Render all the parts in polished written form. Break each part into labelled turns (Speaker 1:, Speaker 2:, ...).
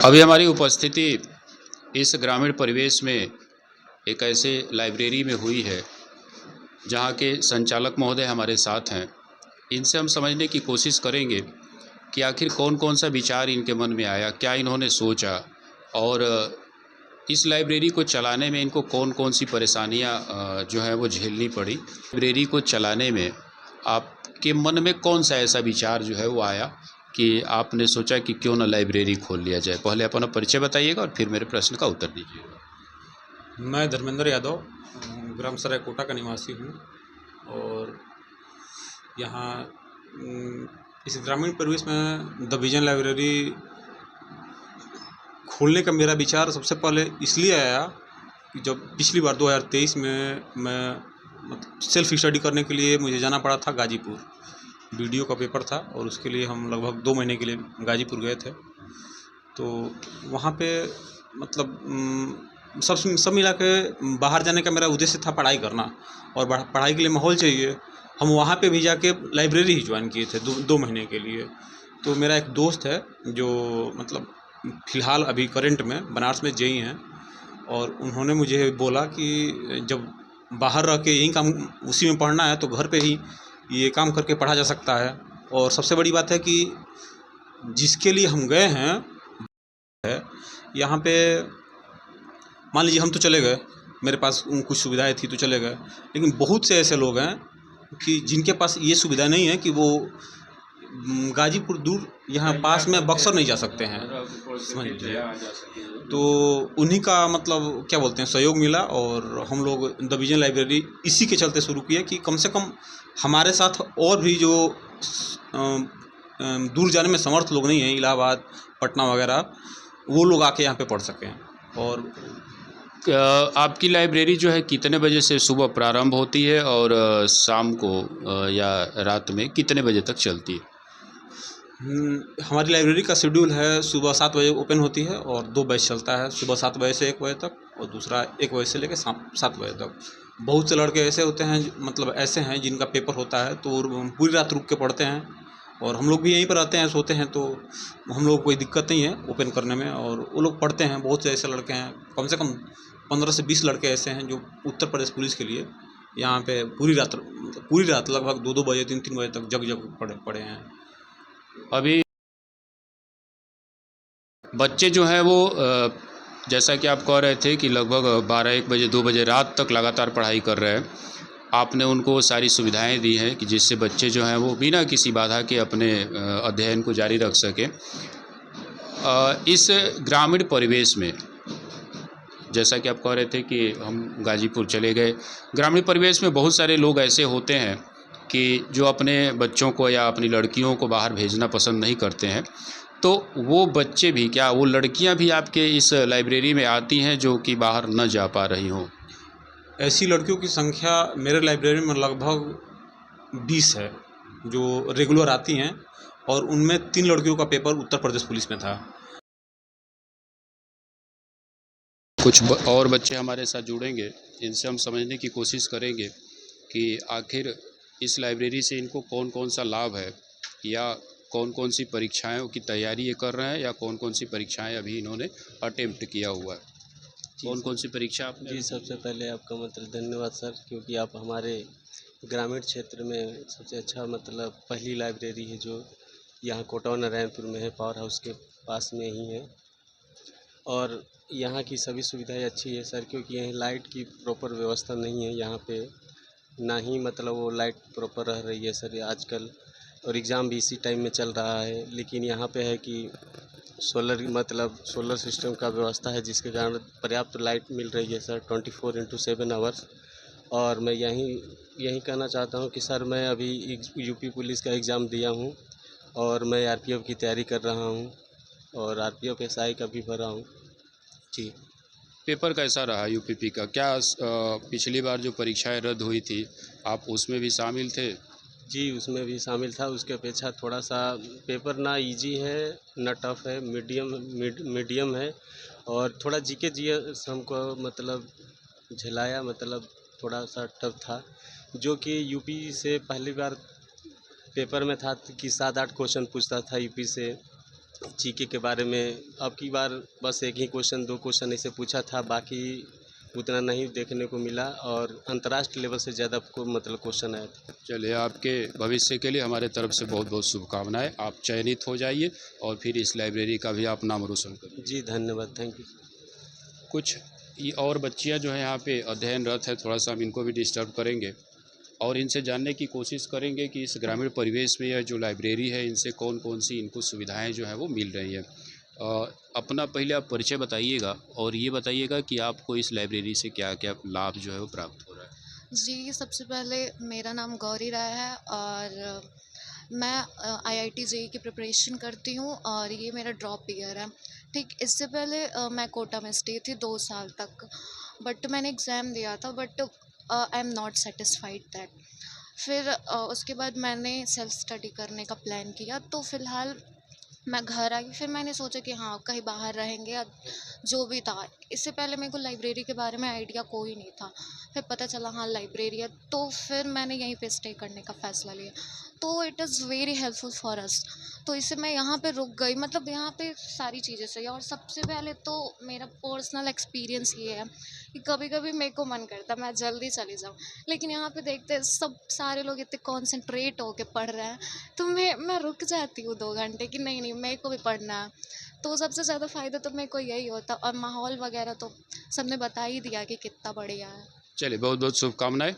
Speaker 1: अभी हमारी उपस्थिति इस ग्रामीण परिवेश में एक ऐसे लाइब्रेरी में हुई है जहाँ के संचालक महोदय हमारे साथ हैं। इनसे हम समझने की कोशिश करेंगे कि आखिर कौन कौन सा विचार इनके मन में आया, क्या इन्होंने सोचा और इस लाइब्रेरी को चलाने में इनको कौन कौन सी परेशानियाँ जो है वो झेलनी पड़ी। लाइब्रेरी को चलाने में आपके मन में कौन सा ऐसा विचार जो है वो आया कि आपने सोचा कि क्यों ना लाइब्रेरी खोल लिया जाए। पहले अपना परिचय बताइएगा और फिर मेरे प्रश्न का उत्तर दीजिएगा।
Speaker 2: मैं धर्मेंद्र यादव ग्राम सराय कोटा का निवासी हूँ और यहाँ इस ग्रामीण परिवेश में द विजन लाइब्रेरी खोलने का मेरा विचार सबसे पहले इसलिए आया कि जब पिछली बार 2023 में मैं सेल्फ स्टडी करने के लिए मुझे जाना पड़ा था गाजीपुर। वीडियो का पेपर था और उसके लिए हम लगभग 2 महीने के लिए गाजीपुर गए थे। तो वहाँ पे मतलब सब मिला के बाहर जाने का मेरा उद्देश्य था पढ़ाई करना और पढ़ाई के लिए माहौल चाहिए। हम वहाँ पे भी जाके लाइब्रेरी ही ज्वाइन किए थे 2 महीने के लिए। तो मेरा एक दोस्त है जो मतलब फ़िलहाल अभी करंट में बनारस में जेई हैं और उन्होंने मुझे बोला कि जब बाहर रह के यही काम उसी में पढ़ना है तो घर पे ही ये काम करके पढ़ा जा सकता है। और सबसे बड़ी बात है कि जिसके लिए हम गए हैं यहाँ पे मान लीजिए हम तो चले गए, मेरे पास कुछ सुविधाएं थी तो चले गए, लेकिन बहुत से ऐसे लोग हैं कि जिनके पास ये सुविधा नहीं है कि वो गाजीपुर दूर यहाँ पास में बक्सर नहीं जा सकते हैं, समझ लीजिए। तो उन्हीं का मतलब क्या बोलते हैं सहयोग मिला और हम लोग द विजन लाइब्रेरी इसी के चलते शुरू किए कि कम से कम हमारे साथ और भी जो दूर जाने में समर्थ लोग नहीं हैं, इलाहाबाद पटना वगैरह, वो लोग आके यहाँ पे पढ़ सकें। और
Speaker 1: आपकी लाइब्रेरी जो है कितने बजे से सुबह प्रारंभ होती है और शाम को या रात में कितने बजे तक चलती है?
Speaker 2: हमारी लाइब्रेरी का शेड्यूल है, सुबह 7 बजे ओपन होती है और 2 बैच चलता है, सुबह 7 बजे से 1 बजे तक और दूसरा 1 बजे से लेकर शाम 7 बजे तक। बहुत से लड़के ऐसे होते हैं मतलब ऐसे हैं जिनका पेपर होता है तो पूरी रात रुक के पढ़ते हैं और हम लोग भी यहीं पर रहते हैं, सोते हैं, तो हम लोग को कोई दिक्कत नहीं है ओपन करने में और वो लोग पढ़ते हैं। बहुत से ऐसे लड़के हैं, कम से कम 15 से 20 लड़के ऐसे हैं जो उत्तर प्रदेश पुलिस के लिए यहाँ पे पूरी रात लगभग 2-2 बजे 3-3 बजे तक जग पढ़े पढ़े हैं।
Speaker 1: अभी बच्चे जो हैं वो जैसा कि आप कह रहे थे कि लगभग 12-1 बजे 2 बजे रात तक लगातार पढ़ाई कर रहे हैं। आपने उनको सारी सुविधाएं दी हैं कि जिससे बच्चे जो हैं वो बिना किसी बाधा के अपने अध्ययन को जारी रख सकें। इस ग्रामीण परिवेश में जैसा कि आप कह रहे थे कि हम गाजीपुर चले गए, ग्रामीण परिवेश में बहुत सारे लोग ऐसे होते हैं कि जो अपने बच्चों को या अपनी लड़कियों को बाहर भेजना पसंद नहीं करते हैं। तो वो बच्चे भी, क्या वो लड़कियां भी आपके इस लाइब्रेरी में आती हैं जो कि बाहर न जा पा रही हों?
Speaker 2: ऐसी लड़कियों की संख्या मेरे लाइब्रेरी में लगभग 20 है जो रेगुलर आती हैं और उनमें 3 लड़कियों का पेपर उत्तर प्रदेश पुलिस में था।
Speaker 1: कुछ और बच्चे हमारे साथ जुड़ेंगे, इनसे हम समझने की कोशिश करेंगे कि आखिर इस लाइब्रेरी से इनको कौन कौन सा लाभ है या कौन कौन सी परीक्षाओं की तैयारी ये कर रहे हैं या कौन कौन सी परीक्षाएं अभी इन्होंने अटेम्प्ट किया हुआ है। कौन कौन सी परीक्षा आपने?
Speaker 3: जी, सबसे पहले आपका मतलब धन्यवाद सर, क्योंकि आप हमारे ग्रामीण क्षेत्र में सबसे अच्छा मतलब पहली लाइब्रेरी है जो यहाँ कोटा नारायणपुर में है, पावर हाउस के पास में ही है। और यहाँ की सभी सुविधाएं अच्छी है सर, क्योंकि यहीं लाइट की प्रॉपर व्यवस्था नहीं है यहाँ पे, ना ही मतलब वो लाइट प्रॉपर रह रही है सर आजकल। और एग्ज़ाम भी इसी टाइम में चल रहा है, लेकिन यहाँ पे है कि सोलर सिस्टम का व्यवस्था है, जिसके कारण पर्याप्त लाइट मिल रही है सर 24/7 आवर्स। और मैं यही कहना चाहता हूँ कि सर मैं अभी यूपी पुलिस का एग्ज़ाम दिया हूँ और मैं आरपीएफ की तैयारी कर रहा हूँ और आरपीएफ एसआई का भी भरा हूँ जी।
Speaker 1: पेपर कैसा रहा यूपीपी का? क्या पिछली बार जो परीक्षाएं रद्द हुई थी आप उसमें भी शामिल थे?
Speaker 3: जी, उसमें भी शामिल था। उसके अपेक्षा थोड़ा सा पेपर ना इजी है ना टफ है, मीडियम है। और थोड़ा जीके जीएस हमको मतलब झेलाया, मतलब थोड़ा सा टफ था, जो कि यूपी से पहली बार पेपर में था कि 7-8 क्वेश्चन पूछता था यूपी से। जीके के बारे में अब की बार बस एक ही क्वेश्चन 2 क्वेश्चन ऐसे पूछा था, बाकी उतना नहीं देखने को मिला और अंतर्राष्ट्रीय लेवल से ज़्यादा को मतलब क्वेश्चन आए थे।
Speaker 1: चलिए, आपके भविष्य के लिए हमारे तरफ से बहुत बहुत शुभकामनाएं। आप चयनित हो जाइए और फिर इस लाइब्रेरी का भी आप नाम रोशन करिए।
Speaker 3: जी धन्यवाद, थैंक यू।
Speaker 1: कुछ और बच्चियां जो हैं यहाँ पे अध्ययनरत है, थोड़ा सा हम इनको भी डिस्टर्ब करेंगे और इनसे जानने की कोशिश करेंगे कि इस ग्रामीण परिवेश में यह जो लाइब्रेरी है इनसे कौन कौन सी इनको सुविधाएं जो है वो मिल रही है। अपना पहले आप परिचय बताइएगा और ये बताइएगा कि आपको इस लाइब्रेरी से क्या क्या लाभ जो है वो प्राप्त हो रहा है।
Speaker 4: जी, सबसे पहले मेरा नाम गौरी राय है और मैं IIT JEE की प्रिपरेशन करती हूँ और ये मेरा ड्रॉप ईयर है। ठीक, इससे पहले मैं कोटा में स्टे थी 2 साल तक, बट मैंने एग्ज़ाम दिया था, but I am not satisfied that. फिर उसके बाद मैंने सेल्फ स्टडी करने का प्लान किया, तो फ़िलहाल मैं घर आई। फिर मैंने सोचा कि हाँ, कहीं बाहर रहेंगे या जो भी था। इससे पहले मेरे को लाइब्रेरी के बारे में आइडिया कोई नहीं था। फिर पता चला हाँ लाइब्रेरी है, तो फिर मैंने यहीं पे स्टे करने का फ़ैसला लिया। तो it is very helpful for us. तो इससे मैं यहाँ पे रुक गई, मतलब यहाँ पे सारी चीज़ें सही है। और सबसे पहले तो मेरा पर्सनल एक्सपीरियंस ये है कि कभी-कभी मेरे को मन करता है मैं जल्दी चली जाऊँ, लेकिन यहाँ पे देखते हैं सब सारे लोग इतने कॉन्सन्ट्रेट होके पढ़ रहे हैं, तो मैं रुक जाती हूँ 2 घंटे कि नहीं मेरे को भी पढ़ना है। तो सबसे ज़्यादा फ़ायदा तो मेरे को यही होता, और माहौल वगैरह तो सबने बता ही दिया कि कितना बढ़िया है।
Speaker 1: चलिए, बहुत बहुत शुभकामनाएं।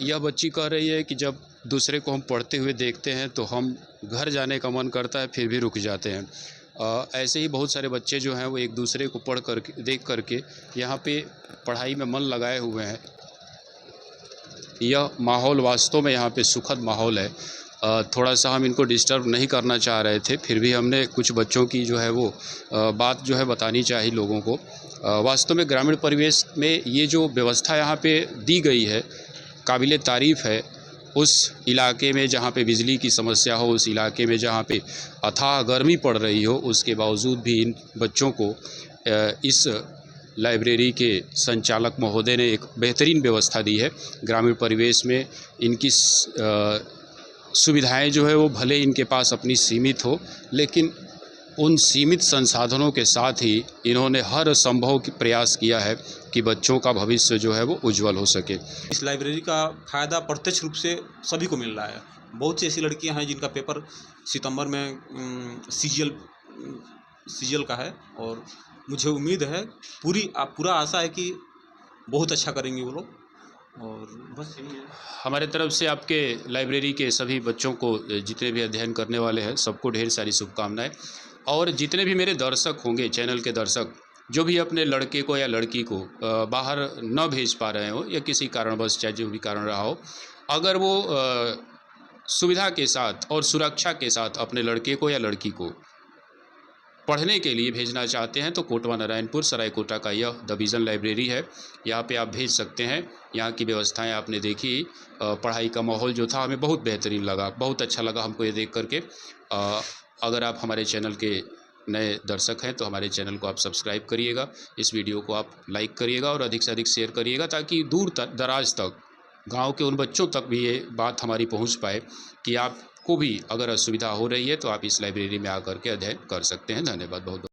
Speaker 1: यह बच्ची कह रही है कि जब दूसरे को हम पढ़ते हुए देखते हैं तो हम घर जाने का मन करता है, फिर भी रुक जाते हैं। ऐसे ही बहुत सारे बच्चे जो हैं वो एक दूसरे को पढ़ कर देख करके यहाँ पे पढ़ाई में मन लगाए हुए हैं। यह माहौल वास्तव में यहाँ पे सुखद माहौल है। थोड़ा सा हम इनको डिस्टर्ब नहीं करना चाह रहे थे, फिर भी हमने कुछ बच्चों की जो है वो बात जो है बतानी चाहिए लोगों को। वास्तव में ग्रामीण परिवेश में ये जो व्यवस्था यहाँ पे दी गई है काबिले तारीफ़ है। उस इलाके में जहाँ पे बिजली की समस्या हो, उस इलाके में जहाँ पे अथाह गर्मी पड़ रही हो, उसके बावजूद भी इन बच्चों को इस लाइब्रेरी के संचालक महोदय ने एक बेहतरीन व्यवस्था दी है। ग्रामीण परिवेश में इनकी सुविधाएं जो है वो भले इनके पास अपनी सीमित हो, लेकिन उन सीमित संसाधनों के साथ ही इन्होंने हर संभव प्रयास किया है कि बच्चों का भविष्य जो है वो उज्जवल हो सके।
Speaker 2: इस लाइब्रेरी का फ़ायदा प्रत्यक्ष रूप से सभी को मिल रहा है। बहुत सी ऐसी लड़कियां हैं जिनका पेपर सितंबर में सीजीएल का है, और मुझे उम्मीद है पूरा आशा है कि बहुत अच्छा करेंगी वो लोग। और बस यही है।
Speaker 1: हमारे तरफ से आपके लाइब्रेरी के सभी बच्चों को, जितने भी अध्ययन करने वाले हैं, सबको ढेर सारी शुभकामनाएं। और जितने भी मेरे दर्शक होंगे, चैनल के दर्शक, जो भी अपने लड़के को या लड़की को बाहर न भेज पा रहे हो या किसी कारणवश, चाहे जो भी कारण रहा हो, अगर वो सुविधा के साथ और सुरक्षा के साथ अपने लड़के को या लड़की को पढ़ने के लिए भेजना चाहते हैं तो कोटवा नारायणपुर सरायकोटा का यह द विज़न लाइब्रेरी है। यहाँ पे आप भेज सकते हैं। यहाँ की व्यवस्थाएं आपने देखी। पढ़ाई का माहौल जो था हमें बहुत बेहतरीन लगा, बहुत अच्छा लगा हमको ये देख करके। अगर आप हमारे चैनल के नए दर्शक हैं तो हमारे चैनल को आप सब्सक्राइब करिएगा, इस वीडियो को आप लाइक करिएगा और अधिक से अधिक शेयर करिएगा, ताकि दूर दराज तक गाँव के उन बच्चों तक भी ये बात हमारी पहुँच पाए कि आपको भी अगर असुविधा हो रही है तो आप इस लाइब्रेरी में आकर के अध्ययन कर सकते हैं। धन्यवाद बहुत बहुत।